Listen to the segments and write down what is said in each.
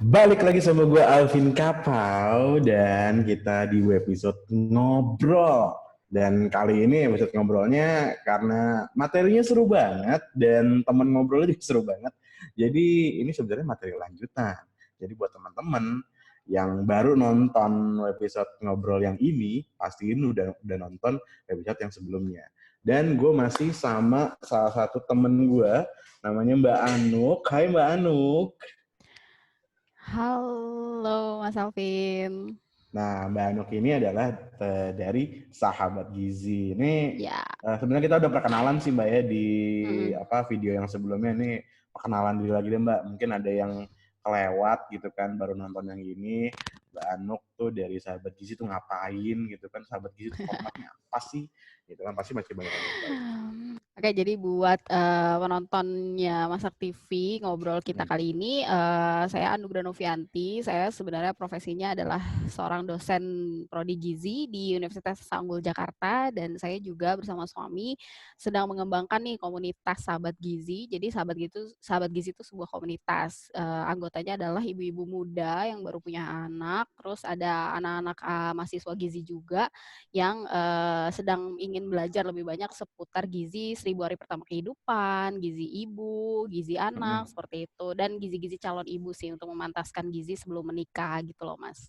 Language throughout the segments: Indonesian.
Balik lagi sama gue Alvin Kapau dan kita di episode ngobrol. Dan kali ini episode ngobrolnya karena materinya seru banget dan temen ngobrolnya juga seru banget. Jadi ini sebenarnya materi lanjutan. Jadi buat teman-teman yang baru nonton episode ngobrol yang ini, pastiin udah nonton episode yang sebelumnya. Dan gue masih sama salah satu temen gue, namanya Mbak Anuk. Hai Mbak Anuk. Halo Mas Alvin. Nah, Mbak Anuk ini adalah dari Sahabat Gizi. Ini Ya, sebenarnya kita udah perkenalan sih Mbak ya di mm-mm. video yang sebelumnya. Ini perkenalan diri lagi deh Mbak. Mungkin ada yang kelewat gitu kan baru nonton yang ini. Mbak Anuk tuh dari Sahabat Gizi tuh ngapain gitu kan. Sahabat Gizi tuh formatnya apa sih? Gitu kan pasti masih banyak yang belum tahu. Oke, jadi buat penontonnya Masak TV ngobrol kita Hmm. kali ini, saya Anugrah Novianti. Saya sebenarnya profesinya adalah seorang dosen prodi gizi di Universitas Unggul Jakarta, dan saya juga bersama suami sedang mengembangkan nih komunitas Sahabat Gizi. Jadi Sahabat Gizi itu sebuah komunitas. Anggotanya adalah ibu-ibu muda yang baru punya anak, terus ada anak-anak mahasiswa gizi juga yang sedang ingin belajar lebih banyak seputar gizi 1000 hari pertama kehidupan, gizi ibu, gizi anak, Hmm. seperti itu. Dan gizi-gizi calon ibu sih untuk memantaskan gizi sebelum menikah gitu loh, Mas.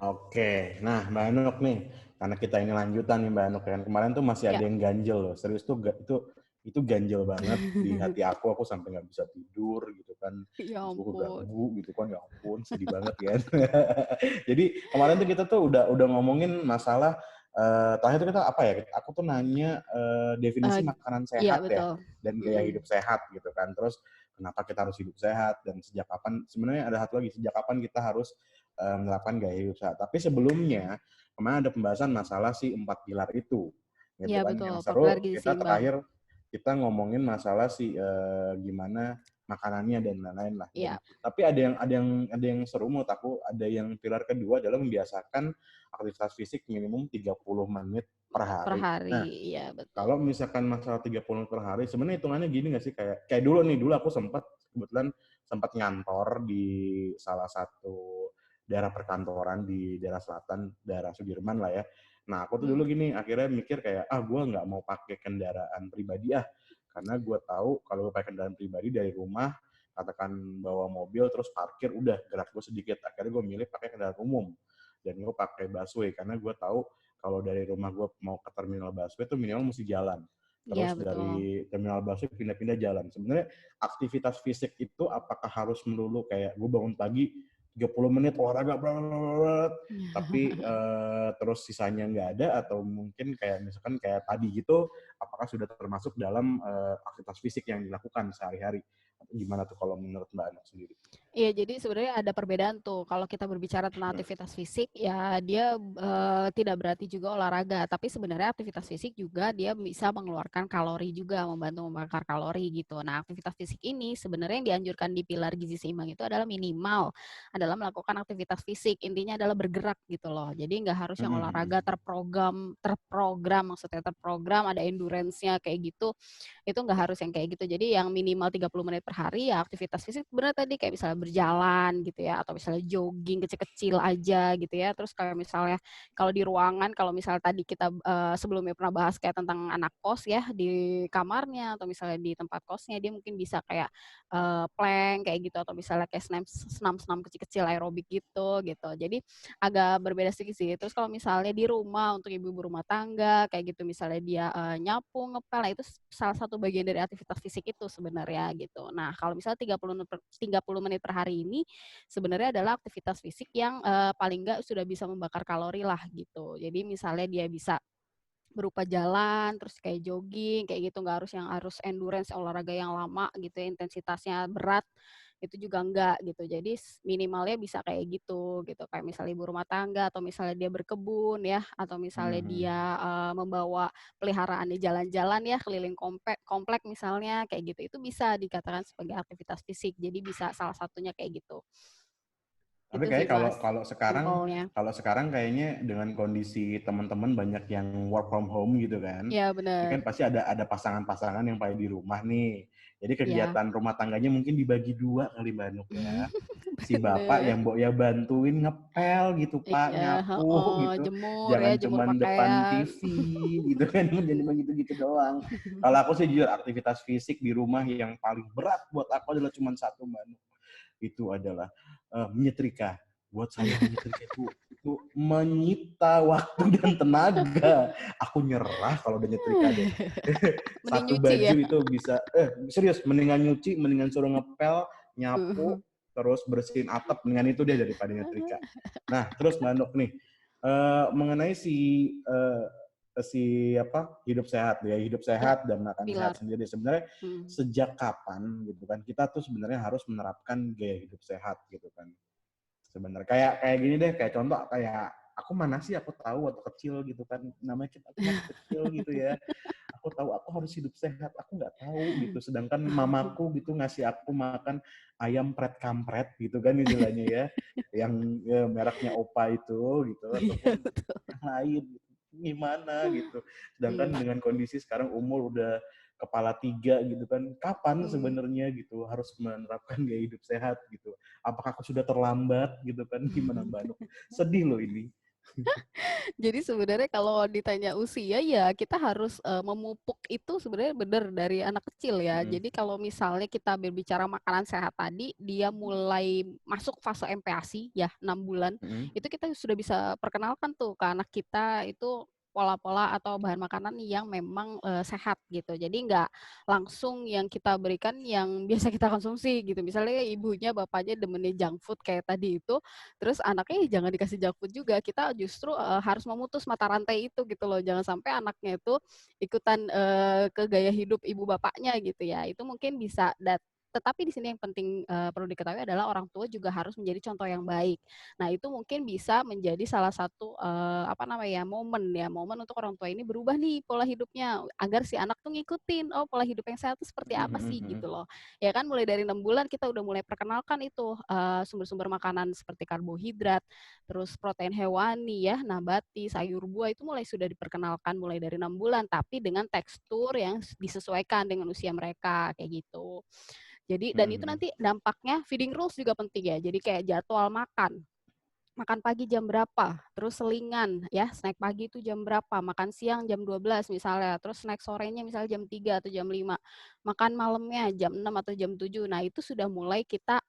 Oke, nah Mbak Anuk nih, karena kita ini lanjutan nih Mbak Anuk kan kemarin tuh masih ada Ya. yang ganjel loh, serius tuh itu ganjel banget di hati aku sampai nggak bisa tidur gitu kan, Ya terus gue ampun. keganggu gitu kan, ya ampun sedih banget kan. Jadi kemarin tuh kita tuh udah ngomongin masalah terakhir tuh kita apa ya? Aku tuh nanya definisi Eh, makanan Iya, sehat ya betul. dan gaya Mm-mm. hidup sehat gitu kan, terus kenapa kita harus hidup sehat dan sejak kapan sebenarnya ada satu lagi sejak kapan kita harus menerapkan gaya hidup sehat. Tapi sebelumnya kemarin ada pembahasan masalah si 4 pilar itu, gitu Iya, kan. betul. Yang Populer seru gizi kita seimbang. terakhir kita ngomongin masalah si gimana makanannya dan lain-lain lah. Dan Iya. tapi ada yang seru menurut aku, ada yang pilar kedua adalah membiasakan aktivitas fisik minimum 30 menit per Per hari. hari, Nah, iya betul. kalau misalkan masalah 30 menit per hari, sebenarnya hitungannya gini nggak sih? Kayak dulu nih, dulu aku kebetulan sempat ngantor di salah satu daerah perkantoran di daerah selatan, daerah Sudirman lah ya. Nah, aku tuh Hmm. dulu gini, akhirnya mikir kayak, gue nggak mau pakai kendaraan pribadi karena gue tahu kalau gue pakai kendaraan pribadi dari rumah, katakan bawa mobil terus parkir, udah gerak gue sedikit. Akhirnya gue milih pakai kendaraan umum dan gue pakai busway karena gue tahu kalau dari rumah gue mau ke terminal busway itu minimal mesti jalan. Iya, Terus betul. dari terminal busway pindah-pindah jalan. Sebenarnya aktivitas fisik itu apakah harus melulu kayak gue bangun pagi 30 menit olahraga, tapi terus sisanya nggak ada, atau mungkin kayak misalkan kayak tadi gitu, apakah sudah termasuk dalam aktivitas fisik yang dilakukan sehari-hari? Gimana tuh kalau menurut Mbak Anak sendiri? Iya, jadi sebenarnya ada perbedaan tuh. Kalau kita berbicara tentang aktivitas fisik, ya dia tidak berarti juga olahraga. Tapi sebenarnya aktivitas fisik juga dia bisa mengeluarkan kalori juga, membantu membakar kalori gitu. Nah, aktivitas fisik ini sebenarnya yang dianjurkan di pilar gizi seimbang itu adalah minimal adalah melakukan aktivitas fisik. Intinya adalah bergerak gitu loh. Jadi nggak harus yang olahraga terprogram maksudnya terprogram ada endurance-nya kayak gitu, itu nggak harus yang kayak gitu. Jadi yang minimal 30 menit per hari ya aktivitas fisik benar tadi kayak misalnya berjalan gitu ya, atau misalnya jogging kecil-kecil aja gitu ya. Terus kayak misalnya kalau di ruangan, kalau misalnya tadi kita sebelumnya pernah bahas kayak tentang anak kos ya di kamarnya atau misalnya di tempat kosnya, dia mungkin bisa kayak plank kayak gitu, atau misalnya kayak senam-senam kecil-kecil aerobik gitu. Jadi agak berbeda sedikit sih. Terus kalau misalnya di rumah untuk ibu-ibu rumah tangga kayak gitu, misalnya dia nyapu, ngepel, nah itu salah satu bagian dari aktivitas fisik itu sebenarnya gitu. Nah, kalau misalnya 30 menit per hari ini sebenarnya adalah aktivitas fisik yang paling enggak sudah bisa membakar kalori lah gitu. Jadi misalnya dia bisa berupa jalan, terus kayak jogging, kayak gitu, nggak harus yang harus endurance olahraga yang lama gitu ya, intensitasnya berat, itu juga enggak gitu. Jadi minimalnya bisa kayak gitu, gitu. Kayak misalnya ibu rumah tangga, atau misalnya dia berkebun ya, atau misalnya dia membawa peliharaannya jalan-jalan ya, keliling komplek misalnya, kayak gitu. Itu bisa dikatakan sebagai aktivitas fisik, jadi bisa salah satunya kayak gitu. Tapi Gitu sih kayak kalau Mas, kalau sekarang simpelnya. kalau sekarang kayaknya dengan kondisi teman-teman banyak yang work from home gitu kan. Iya Ini benar. kan pasti ada pasangan-pasangan yang pada di rumah nih. Jadi Iya. kegiatan rumah tangganya mungkin dibagi dua kali Mbak Nuk ya. Si bapak Bener. yang ya bantuin ngepel gitu Pak, Iya, nyapu heeh, gitu. jemur ya, Jangan jemur cuman depan pakaian. TV gitu kan, jangan cuma gitu-gitu doang. Kalau aku sih jujur aktivitas fisik di rumah yang paling berat buat aku adalah cuma satu Mbak Nuk. Itu adalah menyetrika. Buat saya menyetrika itu menyita waktu dan tenaga. Aku nyerah kalau udah nyetrika deh. Mending Satu nyuci baju ya? itu bisa serius mendingan nyuci, mendingan suruh ngepel, nyapu, terus bersihin atap, mendingan itu deh daripada nyetrika. Nah, terus Mbak Nuk nih, mengenai si apa hidup sehat ya, hidup Ya, sehat dan makan pilar. sehat sendiri. Sebenarnya Mhm. sejak kapan gitu kan kita tuh sebenarnya harus menerapkan gaya hidup sehat gitu kan. Sebenarnya kayak kayak gini deh, kayak contoh kayak aku mana sih aku tahu waktu kecil gitu kan, namanya aku masih kecil gitu ya. Aku tahu aku harus hidup sehat, aku nggak tahu gitu. Sedangkan mamaku gitu ngasih aku makan ayam pret kampret gitu kan istilahnya ya, yang ya, mereknya Opa itu gitu Iya, ataupun betul. yang lain gitu. Gimana gitu. Sedangkan Mmm, dengan kondisi sekarang umur udah kepala 3 gitu kan, kapan mhm. sebenarnya gitu harus menerapkan gaya hidup sehat gitu. Apakah aku sudah terlambat gitu kan, gimana Mbak Nuk? Sedih loh ini. Jadi sebenarnya kalau ditanya usia ya kita harus, memupuk itu sebenarnya benar dari anak kecil ya. Mhm, Jadi kalau misalnya kita berbicara makanan sehat tadi, dia mulai masuk fase MPASI ya 6 bulan, mhm, itu kita sudah bisa perkenalkan tuh ke anak kita itu pola-pola atau bahan makanan yang memang, sehat gitu. Jadi nggak langsung yang kita berikan yang biasa kita konsumsi gitu. Misalnya ibunya, bapaknya demennya junk food kayak tadi itu, terus anaknya jangan dikasih junk food juga, kita justru, harus memutus mata rantai itu gitu loh, jangan sampai anaknya itu ikutan, ke gaya hidup ibu bapaknya gitu ya. Itu mungkin bisa tetapi di sini yang penting, perlu diketahui adalah orang tua juga harus menjadi contoh yang baik. Nah itu mungkin bisa menjadi salah satu, apa namanya ya, momen untuk orang tua ini berubah nih pola hidupnya, agar si anak tuh ngikutin, oh pola hidup yang sehat itu seperti mhm apa mhm sih mhm. gitu loh. Ya kan mulai dari 6 bulan kita udah mulai perkenalkan itu, sumber-sumber makanan seperti karbohidrat, terus protein hewani ya, nabati, sayur buah itu mulai sudah diperkenalkan mulai dari 6 bulan, tapi dengan tekstur yang disesuaikan dengan usia mereka, kayak gitu. Jadi dan Mhm itu mhm. nanti dampaknya feeding rules juga penting ya, jadi kayak jadwal makan. Makan pagi jam berapa, terus selingan ya, snack pagi itu jam berapa, makan siang jam 12 misalnya, terus snack sorenya misalnya jam 3 atau jam 5, makan malamnya jam 6 atau jam 7. Nah, itu sudah mulai kita,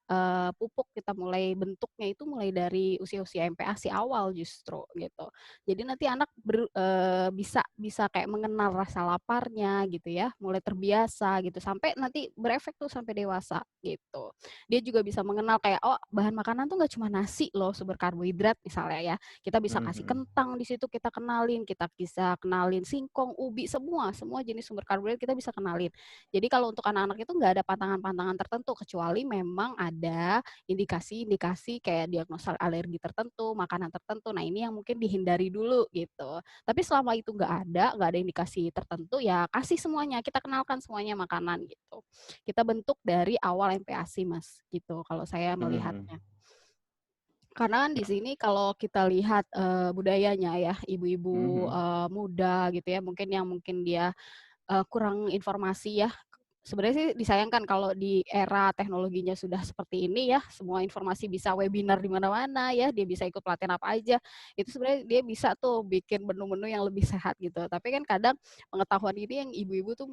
pupuk, kita mulai bentuknya itu mulai dari usia-usia MPASI awal justru, gitu. Jadi nanti anak bisa bisa kayak mengenal rasa laparnya gitu ya, mulai terbiasa gitu, sampai nanti berefek tuh sampai dewasa, gitu. Dia juga bisa mengenal kayak, oh bahan makanan tuh nggak cuma nasi loh sumber karbohidrat misalnya ya. Kita bisa Mhm kasih mhm. kentang di situ kita bisa kenalin singkong, ubi, semua semua jenis sumber karbohidrat kita bisa kenalin. Jadi kalau untuk anak-anak itu nggak ada pantangan-pantangan tertentu kecuali memang ada indikasi-indikasi kayak diagnosa alergi tertentu, makanan tertentu. Nah ini yang mungkin dihindari dulu gitu. Tapi selama itu nggak ada indikasi tertentu ya kasih semuanya, kita kenalkan semuanya makanan gitu. Kita bentuk dari awal MPASI Mas, gitu kalau saya Mhm mhm. melihatnya. Karena kan di sini kalau kita lihat, budayanya ya, Mhm ibu-ibu, mhm. muda gitu ya, mungkin dia kurang informasi ya. Sebenarnya sih disayangkan kalau di era teknologinya sudah seperti ini ya, semua informasi bisa webinar di mana-mana ya, dia bisa ikut pelatihan apa aja. Itu sebenarnya dia bisa tuh bikin menu-menu yang lebih sehat gitu. Tapi kan kadang pengetahuan ini yang ibu-ibu tuh,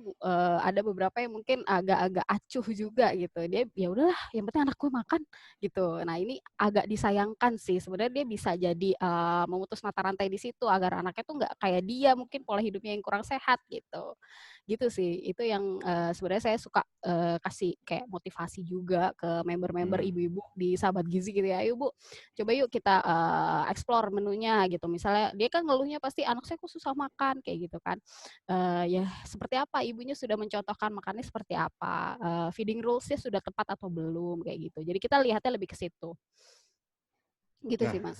ada beberapa yang mungkin agak-agak acuh juga gitu. Dia, "Ya udahlah yang penting anak gue makan," gitu. Nah ini agak disayangkan sih, sebenarnya dia bisa jadi, memutus mata rantai di situ agar anaknya tuh nggak kayak dia mungkin pola hidupnya yang kurang sehat gitu. Gitu sih, itu yang, sebenarnya saya suka, kasih kayak motivasi juga ke member-member Mhm. ibu-ibu di Sahabat Gizi gitu ya, "Ayo Bu, coba yuk kita, explore menunya," gitu. Misalnya dia kan ngeluhnya pasti, "Anak saya kok susah makan," kayak gitu kan. Ya seperti apa, ibunya sudah mencontohkan makannya seperti apa, feeding rules-nya sudah tepat atau belum, kayak gitu. Jadi kita lihatnya lebih ke situ. Gitu Nah, sih, Mas.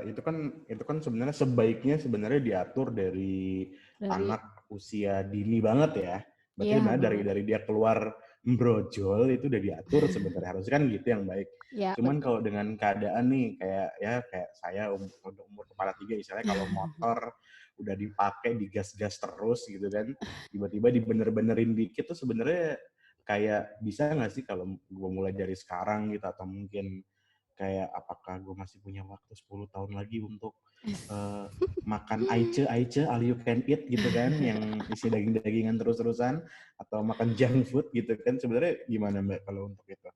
itu kan sebenarnya sebaiknya sebenarnya diatur dari Dari anak usia dini banget ya. Berarti iya sebenarnya dari banget. dari dia keluar brojol itu udah diatur sebenarnya, harusnya kan gitu yang baik. Ya, Cuman betul. kalau dengan keadaan nih kayak saya udah umur kepala 3 istilahnya kalau motor udah dipakai digas-gas terus gitu kan, tiba-tiba dibener-benerin dikit tuh sebenarnya kayak bisa nggak sih kalau gue mulai dari sekarang gitu atau mungkin kayak apakah gue masih punya waktu 10 tahun lagi untuk eh, makan aice aice all you can eat gitu kan yang isi daging-dagingan terus-terusan atau makan junk food gitu kan sebenarnya gimana Mbak kalau untuk itu?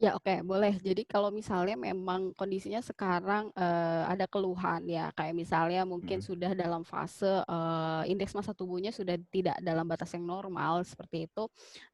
Ya, oke, boleh. Jadi kalau misalnya memang kondisinya sekarang, ada keluhan ya, kayak misalnya mungkin Hmm. sudah dalam fase, indeks massa tubuhnya sudah tidak dalam batas yang normal seperti itu,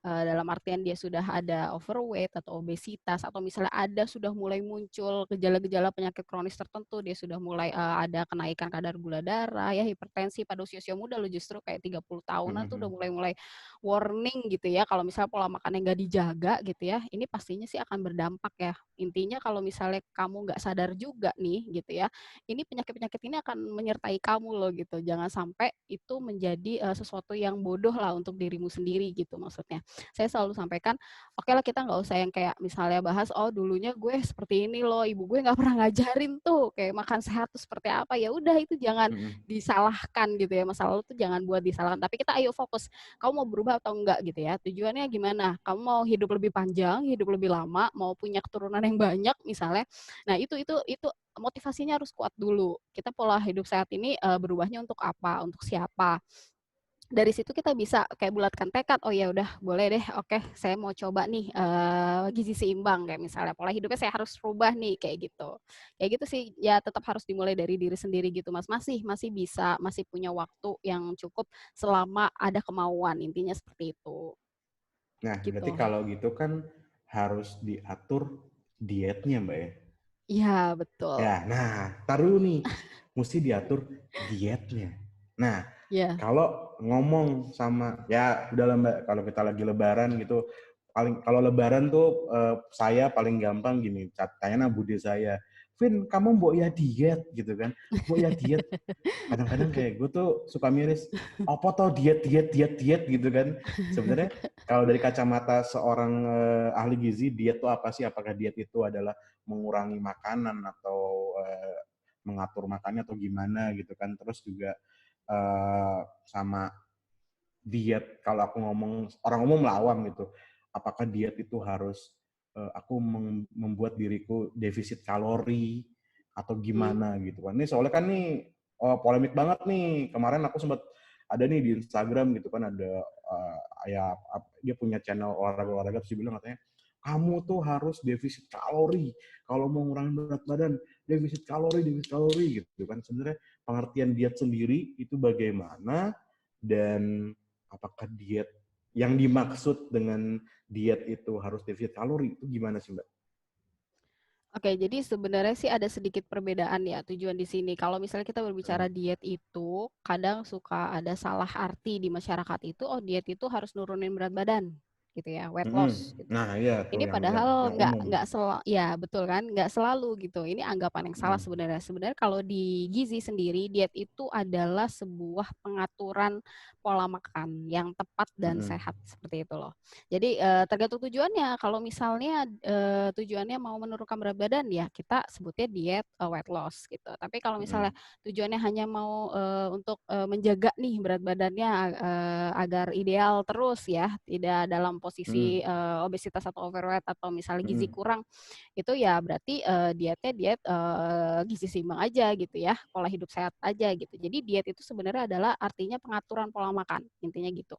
dalam artian dia sudah ada overweight atau obesitas atau misalnya ada sudah mulai muncul gejala-gejala penyakit kronis tertentu, dia sudah mulai, ada kenaikan kadar gula darah ya, hipertensi pada usia-usia muda loh justru kayak 30 tahunan tuh udah Hmm. mulai-mulai warning gitu ya, kalau misalnya pola makannya nggak dijaga gitu ya, ini pastinya sih akan berdampak ya. Intinya kalau misalnya kamu nggak sadar juga nih gitu ya, ini penyakit-penyakit ini akan menyertai kamu loh gitu. Jangan sampai itu menjadi sesuatu yang bodoh lah untuk dirimu sendiri gitu maksudnya. Saya selalu sampaikan, oke lah kita nggak usah yang kayak misalnya bahas, oh dulunya gue seperti ini loh, ibu gue nggak pernah ngajarin tuh kayak makan sehat tuh seperti apa. Ya udah itu jangan Hmm. disalahkan gitu ya, masa lalu tuh jangan buat disalahkan. Tapi kita ayo fokus kamu mau berubah atau enggak gitu ya. Tujuannya gimana? Kamu mau hidup lebih panjang, hidup lebih lama, mau punya keturunan yang banyak misalnya. Nah, itu motivasinya harus kuat dulu. Kita pola hidup sehat ini berubahnya untuk apa? Untuk siapa? Dari situ kita bisa kayak bulatkan tekad, oh ya udah boleh deh, oke saya mau coba nih gizi seimbang kayak misalnya pola hidupnya saya harus rubah nih kayak gitu sih ya tetap harus dimulai dari diri sendiri gitu mas masih bisa masih punya waktu yang cukup selama ada kemauan intinya seperti itu Nah, berarti gitu. kalau gitu kan harus diatur dietnya Mbak ya? Iya betul. Ya, nah, taruh nih, mesti diatur dietnya. Nah, Ya. kalau ngomong sama, ya udahlah Mbak, kalau kita lagi lebaran gitu, kalau lebaran tuh saya paling gampang gini, tanya bude saya, Vin, kamu mbok ya diet gitu kan, mbok ya diet. Kadang-kadang kayak gue tuh suka miris, apa tau diet, diet, diet, diet gitu kan. Sebenarnya kalau dari kacamata seorang ahli gizi, diet itu apa sih? Apakah diet itu adalah mengurangi makanan atau mengatur makannya atau gimana gitu kan. Terus juga sama diet, kalau aku ngomong, orang umum lah awam gitu, apakah diet itu harus aku membuat diriku defisit kalori atau Hmm. gimana gitu kan. Ini soalnya kan nih polemik banget nih. Kemarin aku sempat ada nih di Instagram gitu kan ada ya dia punya channel olahraga-olahraga terus dia bilang katanya kamu tuh harus defisit kalori kalau mau ngurangin berat badan, defisit kalori gitu kan. Sebenarnya pengertian diet sendiri itu bagaimana dan apakah diet yang dimaksud dengan diet itu harus defisit kalori itu gimana sih Mbak? Oke, jadi sebenarnya sih ada sedikit perbedaan ya tujuan di sini. Kalau misalnya kita berbicara diet itu, kadang suka ada salah arti di masyarakat itu, oh diet itu harus nurunin berat badan, gitu ya, weight loss, gitu. Nah iya tuh Ini yang padahal umum. nggak ya betul kan, nggak selalu gitu. Ini anggapan yang salah Mm. sebenarnya. Sebenarnya kalau di gizi sendiri, diet itu adalah sebuah pengaturan pola makan yang tepat dan Mm. sehat seperti itu loh. Jadi tergantung tujuannya. Kalau misalnya tujuannya mau menurunkan berat badan ya kita sebutnya diet weight loss gitu. Tapi kalau misalnya Mm. tujuannya hanya mau untuk menjaga nih berat badannya agar ideal terus ya, tidak dalam posisi Mm. obesitas atau overweight atau misalnya gizi Mm. kurang, itu ya berarti dietnya diet gizi seimbang aja gitu ya, pola hidup sehat aja gitu. Jadi diet itu sebenarnya adalah artinya pengaturan pola makan, intinya gitu.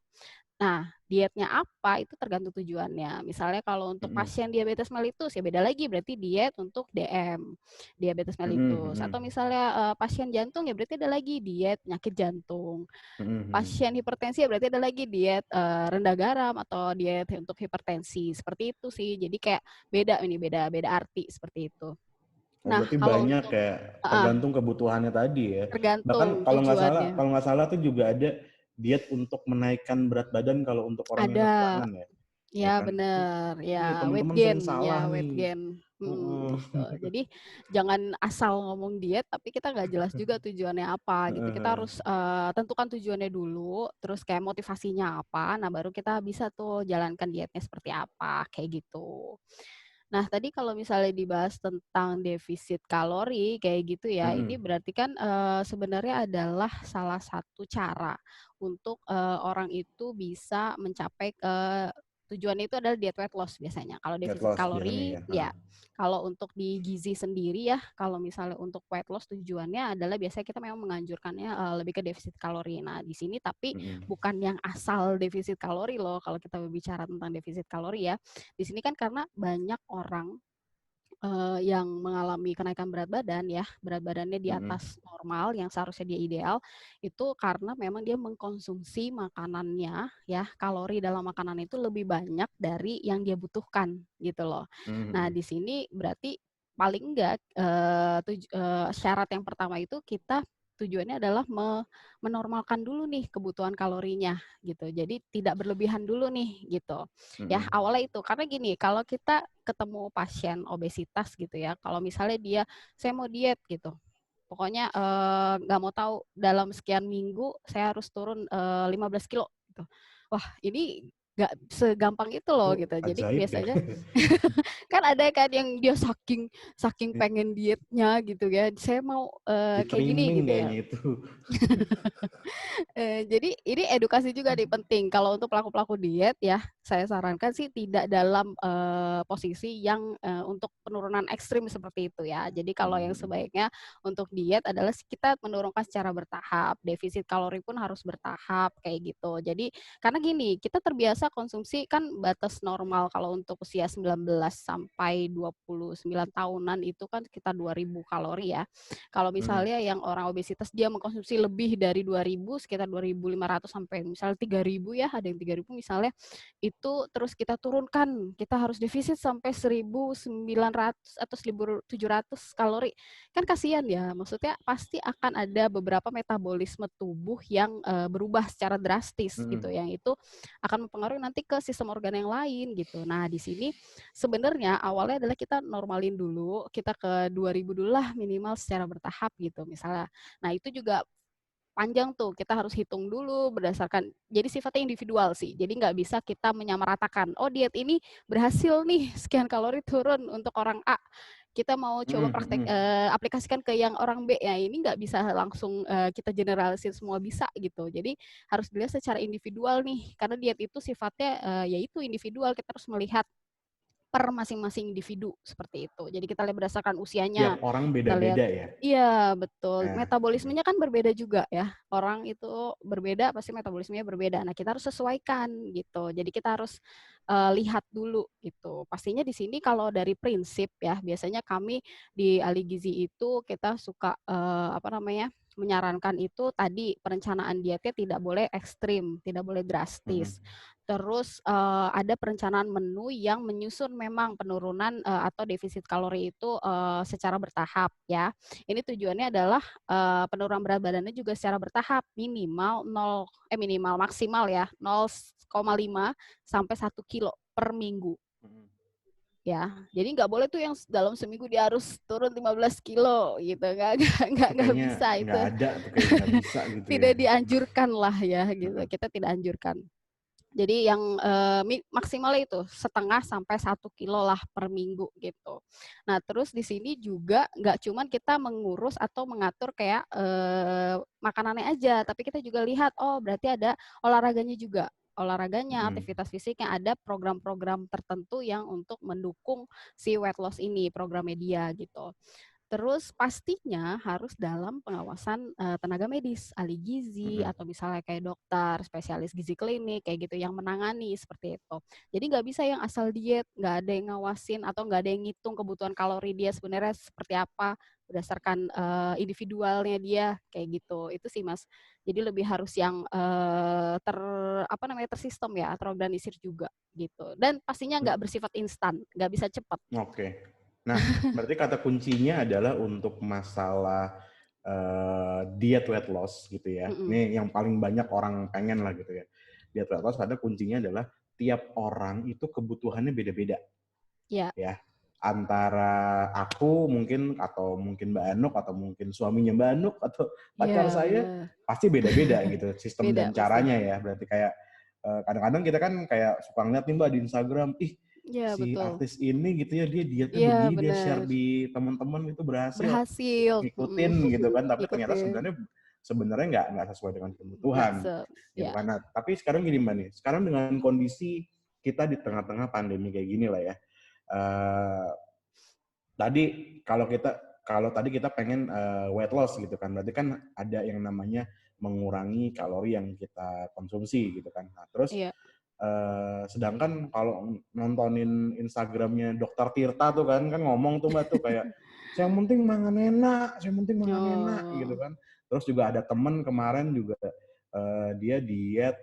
Nah, dietnya apa itu tergantung tujuannya. Misalnya kalau untuk Mm. pasien diabetes mellitus ya beda lagi berarti diet untuk DM, diabetes mellitus. Mm. Atau misalnya pasien jantung ya berarti ada lagi diet penyakit jantung. Mm. Pasien hipertensi ya berarti ada lagi diet rendah garam atau diet untuk hipertensi. Seperti itu sih. Jadi kayak beda arti seperti itu. Oh Nah, berarti kalau banyak untuk ya tergantung kebutuhannya tadi ya. Bahkan tergantung kalau tujuannya. nggak salah tuh juga ada diet untuk menaikkan berat badan kalau untuk orang yang Ada. kekurangan ya. Ya Ya kan? bener, ya Nih weight teman-teman gain, sering ya salah weight nih. gain. Gitu. Jadi jangan asal ngomong diet tapi kita nggak jelas juga tujuannya apa gitu. Kita harus tentukan tujuannya dulu, terus kayak motivasinya apa. Nah baru kita bisa tuh jalankan dietnya seperti apa kayak gitu. Nah tadi kalau misalnya dibahas tentang defisit kalori kayak gitu ya, ini berarti kan sebenarnya adalah salah satu cara untuk orang itu bisa mencapai tujuannya itu adalah diet weight loss biasanya. Kalau Weight defisit loss biasanya kalori, ya. ya. Kalau untuk di gizi sendiri ya, kalau misalnya untuk weight loss tujuannya adalah biasanya kita memang menganjurkannya lebih ke defisit kalori. Nah, di sini tapi bukan yang asal defisit kalori loh kalau kita berbicara tentang defisit kalori ya. Di sini kan karena banyak orang yang mengalami kenaikan berat badan ya, berat badannya di atas normal yang seharusnya dia ideal, itu karena memang dia mengkonsumsi makanannya ya, kalori dalam makanan itu lebih banyak dari yang dia butuhkan gitu loh. Nah, di sini berarti paling enggak syarat yang pertama itu kita tujuannya adalah menormalkan dulu nih kebutuhan kalorinya gitu. Jadi tidak berlebihan dulu nih gitu. Ya, awalnya itu. Karena gini, kalau kita ketemu pasien obesitas gitu ya, kalau misalnya dia, saya mau diet gitu, pokoknya nggak mau tahu dalam sekian minggu saya harus turun 15 kilo gitu. Wah ini nggak segampang itu loh Oh, gitu. Jadi ajaib ya. biasanya kan ada kan yang dia saking saking pengen dietnya gitu ya, saya mau Di kayak gini trimming gitu ya. kayaknya itu. Jadi ini edukasi juga nih penting. Kalau untuk pelaku-pelaku diet ya, saya sarankan sih tidak dalam posisi yang untuk penurunan ekstrim seperti itu ya. Jadi kalau yang sebaiknya untuk diet adalah kita menurunkan secara bertahap. Defisit kalori pun harus bertahap kayak gitu. Jadi karena gini, kita terbiasa konsumsi kan batas normal kalau untuk usia 19 sampai 29 tahunan itu kan sekitar 2000 kalori ya. Kalau misalnya yang orang obesitas dia mengkonsumsi lebih dari 2000, sekitar 2500 sampai misalnya 3000 ya, ada yang 3000 misalnya, itu terus kita turunkan, kita harus defisit sampai 1900 atau 1700 kalori. Kan kasihan ya, maksudnya pasti akan ada beberapa metabolisme tubuh yang berubah secara drastis gitu, yang itu akan mempengaruhi nanti ke sistem organ yang lain gitu. Nah, di sini sebenarnya awalnya adalah kita normalin dulu, kita ke 2000 dulu lah minimal secara bertahap gitu misalnya. Nah, itu juga panjang tuh, kita harus hitung dulu berdasarkan, jadi sifatnya individual sih, jadi nggak bisa kita menyamaratakan, oh diet ini berhasil nih sekian kalori turun untuk orang A, kita mau coba aplikasikan ke yang orang B, ya ini nggak bisa langsung kita generalisir semua bisa gitu, jadi harus dilihat secara individual nih, karena diet itu sifatnya yaitu individual, kita harus melihat per masing-masing individu seperti itu. Jadi kita lihat berdasarkan Tiap usianya, orang kita lihat beda-beda ya. iya betul, Nah, metabolismenya kan berbeda juga ya. Orang itu berbeda pasti metabolismenya berbeda. Nah, kita harus sesuaikan gitu. Jadi kita harus lihat dulu gitu. Pastinya di sini kalau dari prinsip ya, biasanya kami di ahli gizi itu kita suka apa namanya? Menyarankan itu tadi perencanaan dietnya tidak boleh ekstrim, tidak boleh drastis. Terus ada perencanaan menu yang menyusun memang penurunan atau defisit kalori itu secara bertahap ya. Ini tujuannya adalah penurunan berat badannya juga secara bertahap, minimal maksimal ya 0,5 sampai 1 kilo per minggu. Ya, jadi nggak boleh tuh yang dalam seminggu dia harus turun 15 kilo gitu, itu nggak kayaknya bisa nggak itu. ada tuh, kayak nggak bisa gitu ya. Tidak dianjurkan lah ya gitu, kita tidak anjurkan. Jadi yang maksimalnya itu setengah sampai 1 kilo lah per minggu gitu. Nah terus di sini juga nggak cuman kita mengurus atau mengatur kayak makanannya aja, tapi kita juga lihat oh berarti ada olahraganya juga. Olahraganya, aktivitas fisiknya, ada program-program tertentu yang untuk mendukung si weight loss ini, program media gitu. Terus pastinya harus dalam pengawasan tenaga medis, ahli gizi atau misalnya kayak dokter, spesialis gizi klinik kayak gitu yang menangani seperti itu. Jadi nggak bisa yang asal diet, nggak ada yang ngawasin atau nggak ada yang ngitung kebutuhan kalori dia sebenarnya seperti apa berdasarkan individualnya dia kayak gitu. Itu sih Mas. Jadi lebih harus yang tersistem ya, terorganisir juga gitu. Dan pastinya nggak bersifat instan, nggak bisa cepat. Oke. Nah, berarti kata kuncinya adalah untuk masalah diet weight loss gitu ya. Ini yang paling banyak orang pengen lah gitu ya. Diet weight loss pada kuncinya adalah tiap orang itu kebutuhannya beda-beda. Ya. Ya. antara aku mungkin atau mungkin Mbak Anuk atau mungkin suaminya Mbak Anuk atau pacar Iya, saya benar. pasti beda-beda gitu sistem Beda dan pasti. caranya ya. Berarti kayak kadang-kadang kita kan kayak suka ngeliat nih Mbak di Instagram, ih Iya, si betul. artis ini gitu ya dia dietnya Iya, begini dia share benar. di teman-teman itu berhasil Berhasil. ngikutin gitu kan tapi ternyata Ngikutin. sebenarnya nggak sesuai dengan Nggak kebutuhan gitu ya. kan. Nah, tapi sekarang gini Mbak nih, sekarang dengan kondisi kita di tengah-tengah pandemi kayak gini lah ya. Uh, tadi kalau tadi kita pengen weight loss gitu kan, berarti kan ada yang namanya mengurangi kalori yang kita konsumsi gitu kan. Nah, terus Iya. sedangkan kalau nontonin Instagramnya Dokter Tirta tuh kan ngomong tuh Mbak tuh kayak yang penting mangan enak, yang penting mangan enak gitu Oh. kan. Terus juga ada temen kemarin juga dia diet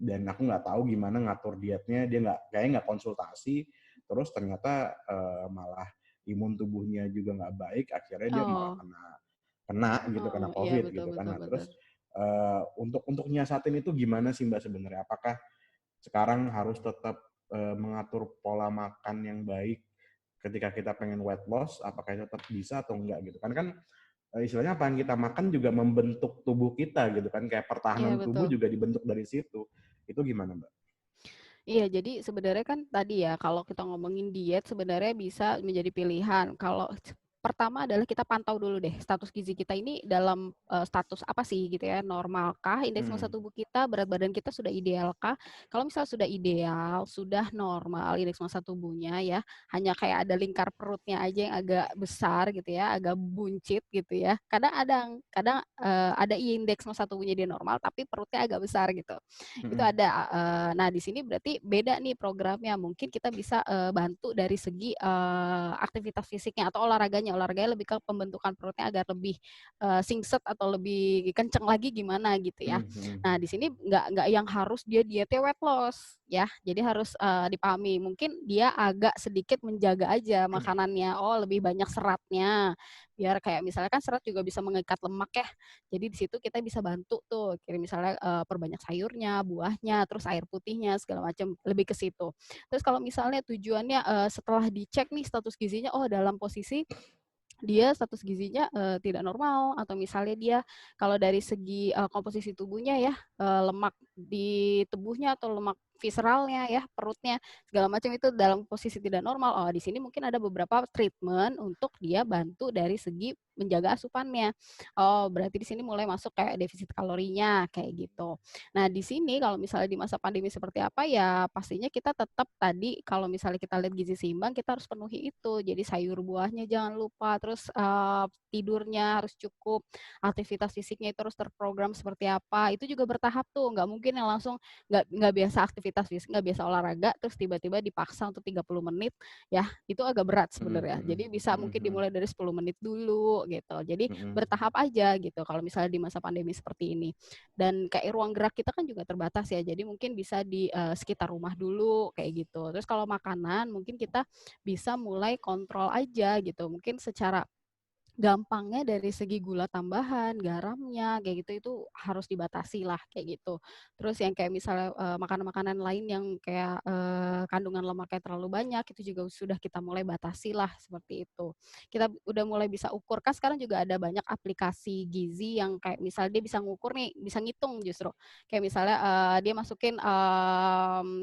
dan aku nggak tahu gimana ngatur dietnya, dia kayaknya nggak konsultasi, terus ternyata malah imun tubuhnya juga nggak baik, akhirnya dia malah Oh. kena Oh, iya COVID betul gitu kan. betul Nah betul. terus untuk nyiasatin itu gimana sih Mbak sebenarnya? Apakah sekarang harus tetap mengatur pola makan yang baik ketika kita pengen weight loss? Apakah tetap bisa atau enggak gitu? Kan istilahnya apa yang kita makan juga membentuk tubuh kita gitu kan, kayak Iya pertahanan tubuh betul. juga dibentuk dari situ. Itu gimana Mbak? Iya, jadi sebenarnya kan tadi ya, kalau kita ngomongin diet sebenarnya bisa menjadi pilihan. Kalau pertama adalah kita pantau dulu deh status gizi kita ini dalam status apa sih gitu ya, normalkah indeks massa Hmm. tubuh kita, berat badan kita sudah idealkah? Kalau misalnya sudah ideal, sudah normal indeks massa tubuhnya ya, hanya kayak ada lingkar perutnya aja yang agak besar gitu ya, agak buncit gitu ya. Kadang ada indeks massa tubuhnya dia normal tapi perutnya agak besar gitu. Itu Hmm. ada, nah di sini berarti beda nih programnya, mungkin kita bisa, bantu dari segi, aktivitas fisiknya atau olahraganya lebih ke pembentukan perutnya agar lebih, singset atau lebih kenceng lagi gimana gitu ya. Hmm. Hmm. Nah di sini nggak yang harus dia dietnya weight loss ya, jadi harus, dipahami mungkin dia agak sedikit menjaga aja makanannya, oh lebih banyak seratnya, biar kayak misalnya kan serat juga bisa mengikat lemak ya, jadi di situ kita bisa bantu tuh, kirim misalnya, perbanyak sayurnya, buahnya, terus air putihnya, segala macam, lebih ke situ. Terus kalau misalnya tujuannya, setelah dicek nih status gizinya, oh dalam posisi dia status gizinya, tidak normal atau misalnya dia kalau dari segi, komposisi tubuhnya ya, lemak di tubuhnya atau lemak visceralnya ya, perutnya, segala macam itu dalam posisi tidak normal, oh di sini mungkin ada beberapa treatment untuk dia bantu dari segi menjaga asupannya. Oh berarti di sini mulai masuk kayak defisit kalorinya, kayak gitu. Nah di sini kalau misalnya di masa pandemi seperti apa, ya pastinya kita tetap tadi kalau misalnya kita lihat gizi seimbang, kita harus penuhi itu. Jadi sayur buahnya jangan lupa, terus, tidurnya harus cukup, aktivitas fisiknya itu harus terprogram seperti apa, itu juga bertahap tuh, nggak mungkin yang langsung nggak biasa aktivitas fisik, nggak biasa olahraga, terus tiba-tiba dipaksa untuk 30 menit, ya itu agak berat Hmm. sebenarnya. Hmm. Jadi bisa Hmm. mungkin Hmm. dimulai dari 10 menit dulu gitu. Jadi Hmm. bertahap aja gitu kalau misalnya di masa pandemi seperti ini. Dan kayak ruang gerak kita kan juga terbatas ya, jadi mungkin bisa di, sekitar rumah dulu kayak gitu. Terus kalau makanan mungkin kita bisa mulai kontrol aja gitu, mungkin secara gampangnya dari segi gula tambahan, garamnya, kayak gitu, itu harus dibatasi lah, kayak gitu. Terus yang kayak misalnya, makanan-makanan lain yang kayak, kandungan lemaknya terlalu banyak, itu juga sudah kita mulai batasi lah, seperti itu. Kita udah mulai bisa ukur, kan sekarang juga ada banyak aplikasi gizi yang kayak misalnya dia bisa ngukur nih, bisa ngitung justru. Kayak misalnya, dia masukin,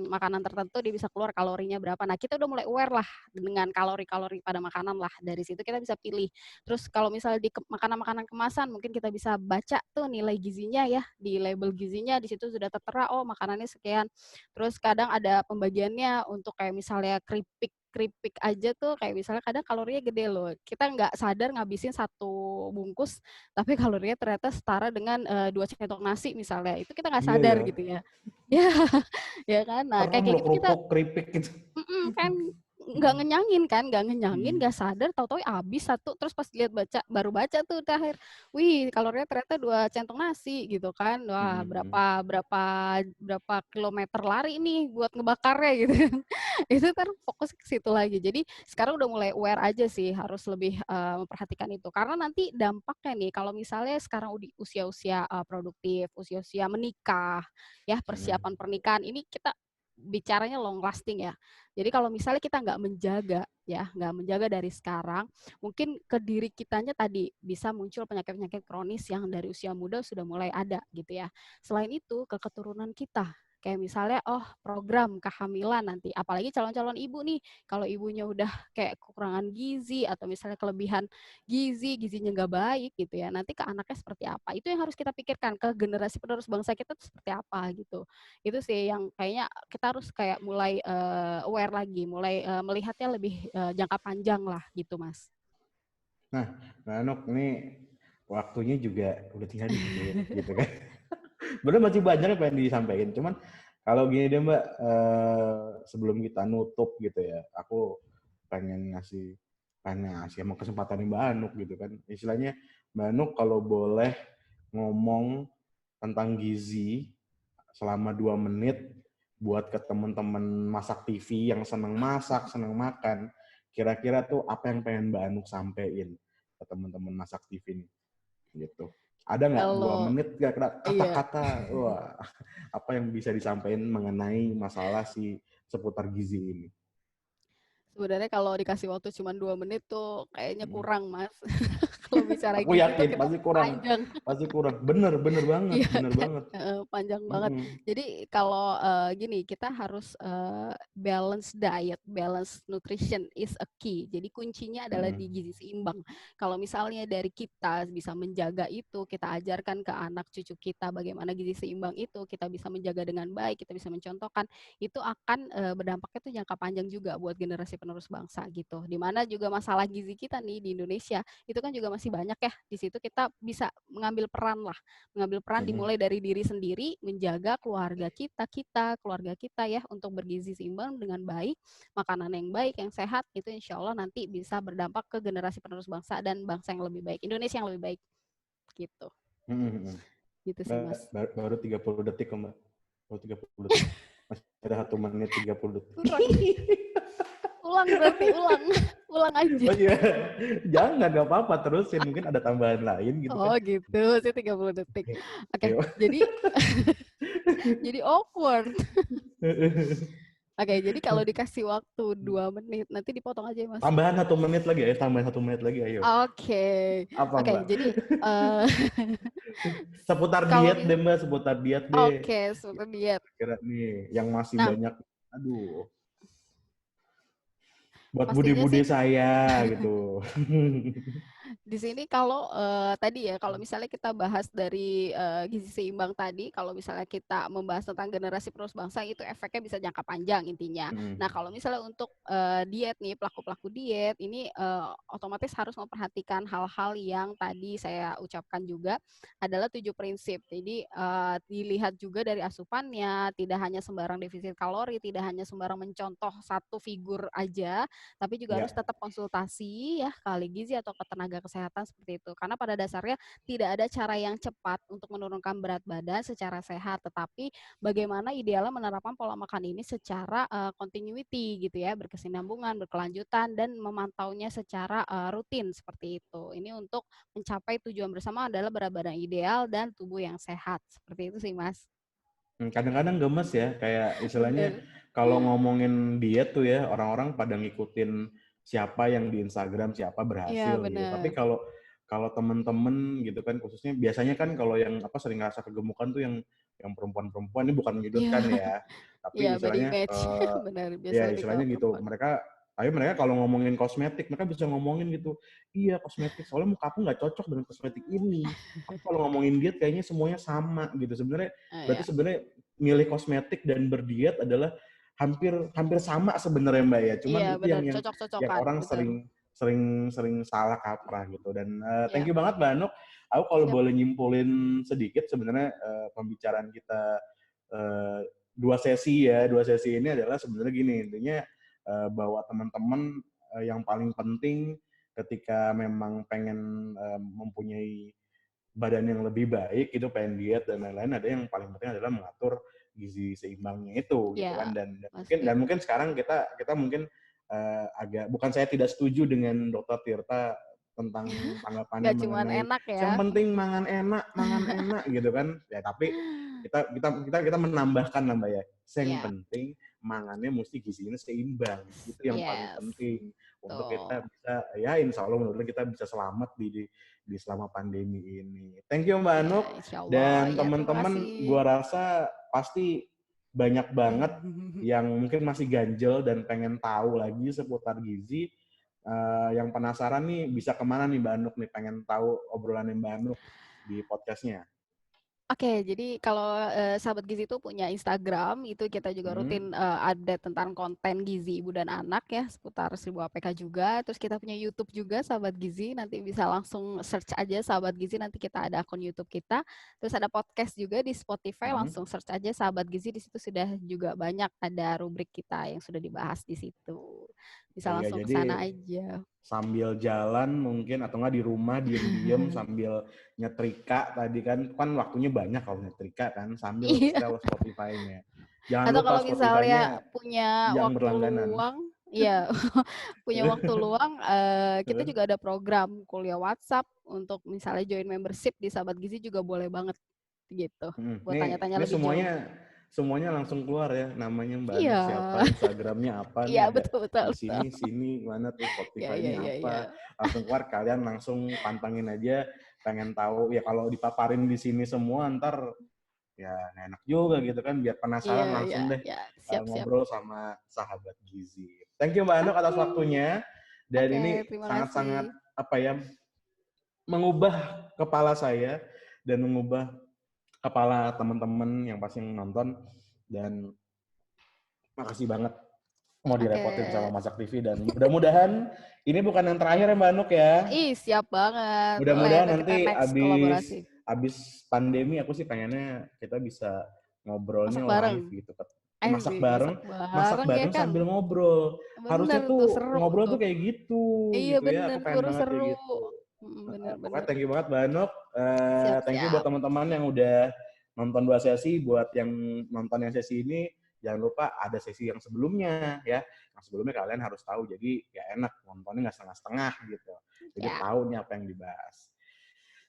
makanan tertentu, dia bisa keluar kalorinya berapa. Nah, kita udah mulai aware lah dengan kalori-kalori pada makanan lah, dari situ kita bisa pilih. Terus kalau misalnya di makanan-makanan kemasan mungkin kita bisa baca tuh nilai gizinya ya, di label gizinya di situ sudah tertera, oh makanannya sekian. Terus kadang ada pembagiannya untuk kayak misalnya keripik keripik aja tuh kayak misalnya kadang kalorinya gede loh. Kita nggak sadar ngabisin satu bungkus, tapi kalorinya ternyata setara dengan, 2 sendok nasi misalnya, itu kita nggak Iya sadar ya. gitu ya. Ya, ya kan? Nah, Serem kayak loh gitu kita kerupuk keripik gitu. kan nggak ngenyangin, nggak sadar tahu-tahu habis satu, terus pas lihat baru baca tuh terakhir, wih kalorinya ternyata 2 centong nasi gitu kan. Wah Hmm. berapa berapa berapa kilometer lari nih buat ngebakarnya gitu kan. Itu kan fokus ke situ lagi. Jadi sekarang udah mulai aware aja sih harus lebih, memperhatikan itu. Karena nanti dampaknya nih kalau misalnya sekarang usia-usia, produktif, usia-usia menikah, ya Hmm. persiapan pernikahan ini kita bicaranya long lasting ya. Jadi kalau misalnya kita nggak menjaga dari sekarang, mungkin ke diri kitanya tadi bisa muncul penyakit-penyakit kronis yang dari usia muda sudah mulai ada gitu ya. Selain itu ke keturunan kita, kayak misalnya program kehamilan nanti, apalagi calon-calon ibu nih, kalau ibunya udah kayak kekurangan gizi atau misalnya kelebihan gizinya nggak baik gitu ya, nanti ke anaknya seperti apa? Itu yang harus kita pikirkan, ke generasi penerus bangsa kita tuh seperti apa gitu. Itu sih yang kayaknya kita harus kayak mulai aware lagi, mulai melihatnya lebih jangka panjang lah gitu, Mas. Nah, Mbak Anok, ini waktunya juga udah tinggal dikit gitu kan. Sebenarnya masih banyak yang pengen disampaikan, cuman kalau gini deh Mbak, sebelum kita nutup gitu ya, aku pengen ngasih emang kesempatan Mbak Anuk gitu kan. Istilahnya Mbak Anuk kalau boleh ngomong tentang gizi selama 2 menit buat ke teman-teman masak TV yang seneng masak, seneng makan, kira-kira tuh apa yang pengen Mbak Anuk sampein ke teman-teman masak TV nih gitu. Ada nggak 2 Kalau menit kira-kira iya, kata-kata, wah, apa yang bisa disampaikan mengenai masalah si seputar gizi ini? sebenarnya kalau dikasih waktu cuma 2 menit tuh kayaknya Hmm. kurang, Mas. Kalau bicara Aku gizi tuh yakin kita pasti kurang, panjang. pasti kurang. Bener, bener banget, Iya bener kan, banget. panjang banget. Mm-mm. Jadi kalau, gini, kita harus, balance diet, balance nutrition is a key. Jadi kuncinya adalah di Mm-mm. gizi seimbang. Kalau misalnya dari kita bisa menjaga itu, kita ajarkan ke anak cucu kita bagaimana gizi seimbang itu, kita bisa menjaga dengan baik, kita bisa mencontohkan, itu akan, berdampaknya tuh jangka panjang juga buat generasi penerus bangsa gitu. Di mana juga masalah gizi kita nih di Indonesia, itu kan juga masih banyak ya, di situ kita bisa mengambil peran Mm-mm. dimulai dari diri sendiri, menjaga keluarga kita ya untuk bergizi seimbang dengan baik, makanan yang baik, yang sehat, itu insya Allah nanti bisa berdampak ke generasi penerus bangsa dan bangsa yang lebih baik, Indonesia yang lebih baik gitu. Mm-mm. Gitu sih, Mbak, Mas. baru 30 detik kok Mbak. Baru 30 detik. Masih ada 1 menit 30 detik. Kurang. Ulang berarti, ulang. Ulang aja. Oh iya, jangan, nggak apa-apa, terusin. Mungkin ada tambahan lain gitu kan. Oh gitu, sih 30 detik. Oke, Ayo. jadi awkward. Oke, jadi kalau dikasih waktu 2 menit, nanti dipotong aja ya, Mas. Tambahan 1 menit lagi, ayo. Tambahan 1 menit lagi, ayo. Oke. Apa Oke, Mbak? jadi eh Seputar kalau diet deh Mbak, seputar diet deh. oke, seperti diet. Kira nih, yang masih Nah, banyak, aduh, buat pastinya bude-bude sih saya gitu. di sini kalau tadi ya, kalau misalnya kita bahas dari gizi seimbang tadi, kalau misalnya kita membahas tentang generasi penerus bangsa itu efeknya bisa jangka panjang intinya. Nah, kalau misalnya untuk diet nih, pelaku-pelaku diet ini otomatis harus memperhatikan hal-hal yang tadi saya ucapkan juga adalah 7 prinsip. Jadi dilihat juga dari asupannya, tidak hanya sembarang defisit kalori, tidak hanya sembarang mencontoh satu figur aja, tapi juga harus Ya. tetap konsultasi ya ke ahli gizi atau ke tenaga kesehatan seperti itu. Karena pada dasarnya tidak ada cara yang cepat untuk menurunkan berat badan secara sehat, tetapi bagaimana idealnya menerapkan pola makan ini secara continuity gitu ya, berkesinambungan, berkelanjutan dan memantaunya secara rutin seperti itu. Ini untuk mencapai tujuan bersama adalah berat badan ideal dan tubuh yang sehat. Seperti itu sih, Mas. Kadang-kadang gemes ya, kayak istilahnya Bener. kalau ngomongin diet tuh ya, orang-orang pada ngikutin siapa yang di Instagram, siapa Iya, berhasil gitu. Tapi bener. kalau kalau temen-temen gitu kan, khususnya biasanya kan kalau yang apa sering ngerasa kegemukan tuh yang perempuan-perempuan, ini bukan menyudutkan Iya, ya, iya, tapi body istilahnya image. Benar, ya biasanya lebih ke istilahnya gitu. perempuan. Mereka kalau ngomongin kosmetik, mereka bisa ngomongin gitu. Iya kosmetik, soalnya muka aku nggak cocok dengan kosmetik ini. Tapi kalau ngomongin diet kayaknya semuanya sama gitu. Berarti Iya. sebenarnya milih kosmetik dan berdiet adalah hampir hampir sama sebenarnya Mbak ya. Cuman Iya, itu benar, yang cocok-cocokan, orang betul. sering sering sering salah kaprah gitu. Dan thank Iya, you banget Mbak Anuk. Aku kalau siap. boleh nyimpulin sedikit sebenarnya pembicaraan kita eh, dua sesi ini adalah sebenarnya gini intinya bahwa teman-teman yang paling penting ketika memang pengen mempunyai badan yang lebih baik itu pengen diet dan lain-lain ada yang paling penting adalah mengatur gizi seimbangnya itu gitu kan Iya, dan pasti. mungkin sekarang kita mungkin agak bukan saya tidak setuju dengan Dokter Tirta tentang tanggapannya Nggak cuman mengenai enak ya. yang penting mangan enak gitu kan ya kita menambahkan nambah ya. Yang Iya. penting mangannya mesti gizinya seimbang. Itu yang paling Yes. penting untuk kita Tuh. bisa ya insya Allah menurut kita bisa selamat di selama pandemi ini. Thank you Mbak Ya, Anuk insya Allah. dan Ya, terima teman-teman, kasih. gua rasa pasti banyak banget yang mungkin masih ganjel dan pengen tahu lagi seputar gizi. Yang penasaran nih bisa kemana nih Mbak Anuk nih, pengen tahu obrolannya Mbak Anuk di podcastnya. Oke, jadi kalau Sahabat Gizi itu punya Instagram, itu kita juga rutin update tentang konten gizi ibu dan anak ya, seputar 1000 APK juga. Terus kita punya YouTube juga Sahabat Gizi, nanti bisa langsung search aja Sahabat Gizi, nanti kita ada akun YouTube kita. Terus ada podcast juga di Spotify, langsung search aja Sahabat Gizi, di situ sudah juga banyak ada rubrik kita yang sudah dibahas di situ. Bisa Oh ya, langsung ke jadi sana aja. sambil jalan mungkin atau nggak di rumah diem-diem sambil nyetrika tadi kan waktunya banyak kalau nyetrika kan sambil Iya. setel Spotify-nya. Jangan Atau lupa kalau misalnya Spotify-nya punya yang waktu berlangganan. luang, iya, punya waktu luang, kita juga ada program kuliah WhatsApp untuk misalnya join membership di Sahabat Gizi juga boleh banget gitu, buat tanya-tanya Ini lebih jauh. semuanya langsung keluar ya, namanya Mbak Iya. Anuk siapa, Instagramnya apa, nih Iya, ada betul. di sini mana tuh Iya, Spotify iya, ini iya, iya. apa, langsung keluar, kalian langsung pantengin aja, pengen tahu ya. Kalau dipaparin di sini semua ntar ya nggak enak juga gitu kan, biar penasaran Iya, iya, langsung deh iya. Siap, siap. ngobrol sama Sahabat Gizi. Thank you Mbak Anuk atas Oke. waktunya, dan Oke, ini terima sangat-sangat kasih. apa ya, mengubah kepala saya dan mengubah kepala teman-teman yang pasti nonton. Dan makasih banget mau Oke. direpotin sama Masak TV, dan mudah-mudahan ini bukan yang terakhir ya Mbak Anuk ya. Ih, siap banget. Boleh, Mudah-mudahan ntar kita nanti next kolaborasi. abis pandemi aku sih pengennya kita bisa Masak ngobrolnya bareng. live gitu. Sih, masak Masak bareng ya bareng kan? sambil ngobrol. Bener Harusnya tuh, tuh seru ngobrol tuh. tuh kayak gitu Iya gitu ya. bener, Aku tuh pengen harus banget seru. kayak gitu. Pokoknya Bener-bener. thank you banget Mbak Anuk. Thank you buat Siap-siap. teman-teman yang udah nonton 2 sesi. Buat yang nonton yang sesi ini, jangan lupa ada sesi yang sebelumnya ya. Yang sebelumnya kalian harus tahu, jadi ya enak nontonnya nggak setengah-setengah gitu. Jadi Ya. tahu nih apa yang dibahas.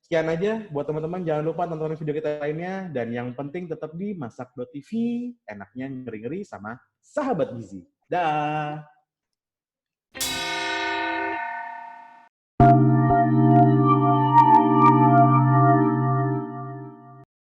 Sekian aja buat teman-teman, jangan lupa tonton video kita lainnya, dan yang penting tetap di Masak.tv, enaknya ngeri-ngeri sama Sahabat Gizi. Dah.